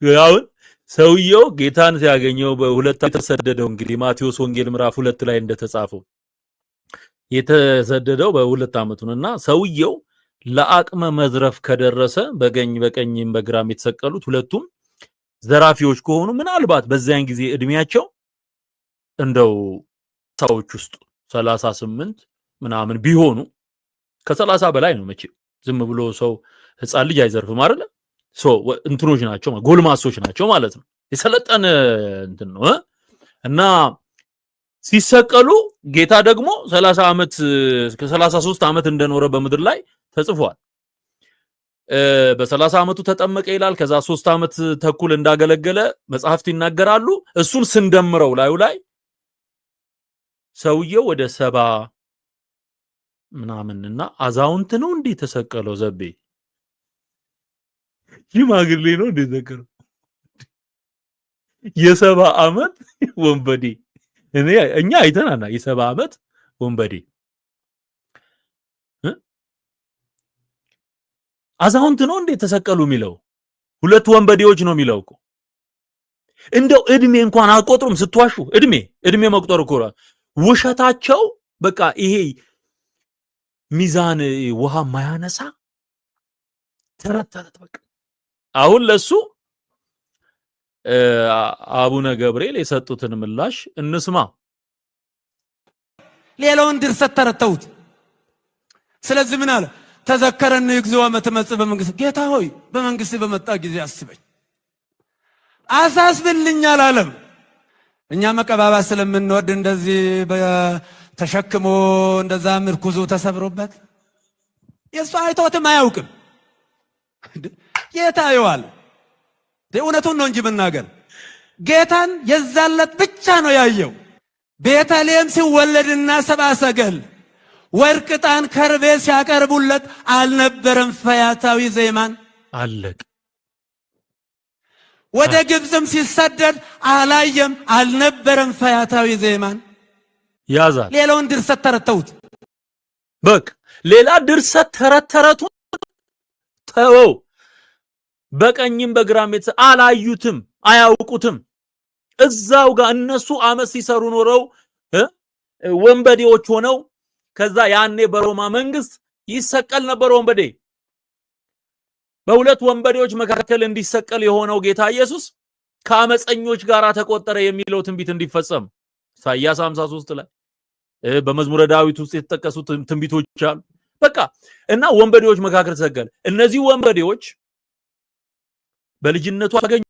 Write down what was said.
ያው ሰውየው ጌታን ሲያገኘው በሁለት ተሰደደው እንግዲህ ማቴዎስ ወንጌል ምዕራፍ 2 ላይ እንደተጻፈው የተሰደደው በሁለት አመቱና ሰውየው ለአቅመ መዝረፍ ከደረሰ በቀኝም በግራም የተሰቀሉት ሁለቱም ዘራፊዎች ከሆኑ ምናልባት በዛን ጊዜ እድሜያቸው እንደው ሰዎች ውስጥ 38 ምናምን ቢሆኑ ከ30 በላይ ነው መቼ ዝም ብሎ ሰው ህፃን ልጅ አይዘርፍም አይደል እንትኖች ናቸው ጎልማሶች ናቸው ማለት ነው የሰለጠነ እንትን ነው እና ሲሰቀሉ ጌታ ደግሞ 30 አመት እስከ 33 አመት እንደኖረ በመድር ላይ ተጽፏል በ30 አመቱ ተጠመቀ ይላል ከዛ 3 አመት ተኩል እንዳገለገለ መጽሐፍት ይናገራሉ እሱን ስንደምረው ላይ ሰውየው ወደ 70 ምናምንና አዛውንት ነው እንዴ ተሰቀለው ዘቤ ይማግሌ ነው እንዴ ተሰቀለው የ70 አመት ወንበዴ እኛ አይተናና የ70 አመት ወንበዴ አዛውንት ነው እንዴ ተሰቀሉ የሚለው ሁለት ወንበዴዎች ነው የሚለው እኮ እንደው እድሜ እንኳን አቆጥሩም ስትዋሹ እድሜ መቁጠር እኮ ውሸታቸው በቃ ይሄ ሚዛን ውሃ ማያነሳ ተረተረት በቃ አሁን ለሱ አቡነ ገብርኤል የሰጡትን ምላሽ እንስማ ሌላውን ድርሰት ተረተውት ስለዚህ ምን አለ ተዘከረን እግዚኦ መተመጽ በመንግስት ጌታ ሆይ በመንግስት በመጣ ጊዜ አስበኝ አሳስብልኛል አለም እኛ መቀባባት ስለምንወድ እንደዚህ ተሸክሞ እንደዛ ምርኩዙ ተሰብሮበት የሱ አይቶትም አያውቅም ጌታ ይዋል እውነቱን ነው እንጂ መናገር ጌታን የዛለት ብቻ ነው ያየው ቤተልሔም ሲወለድና ሰብአ ሰገል ወርቅ ዕጣን ከርቤ ሲያቀርቡለት አልነበረም ፈያታዊ ዜማን አለቅ ወደ ግብጽም ሲሰደድ አላየም አልነበረም ፈያታዊ ዜማን ያዛል ሌላውን ድርሰት ተረተውት በቃ ሌላ ድርሰት ተረተረቱ ተወው በቀኝም በግራም አላዩትም አያውቁትም እዛው ጋር እነሱ አመት ሲሰሩ ኖረው ወንበዴዎች ሆነው ከዛ ያኔ በሮማ መንግስት ይሰቀል ነበር ወንበዴ በሁለት ወንበዴዎች መካከል እንዲሰቀል የሆነው ጌታ ኢየሱስ ከአመፀኞች ጋር ተቆጠረ የሚለው ትንቢት እንዲፈጸም ኢሳይያስ 53 ላይ በመዝሙረ ዳዊት ውስጥ የተጠቀሱት ትንቢቶች አሉ በቃ እና ወንበዴዎች መካከል ተሰቀለ እነዚህ ወንበዴዎች በልጅነቱ አገኙ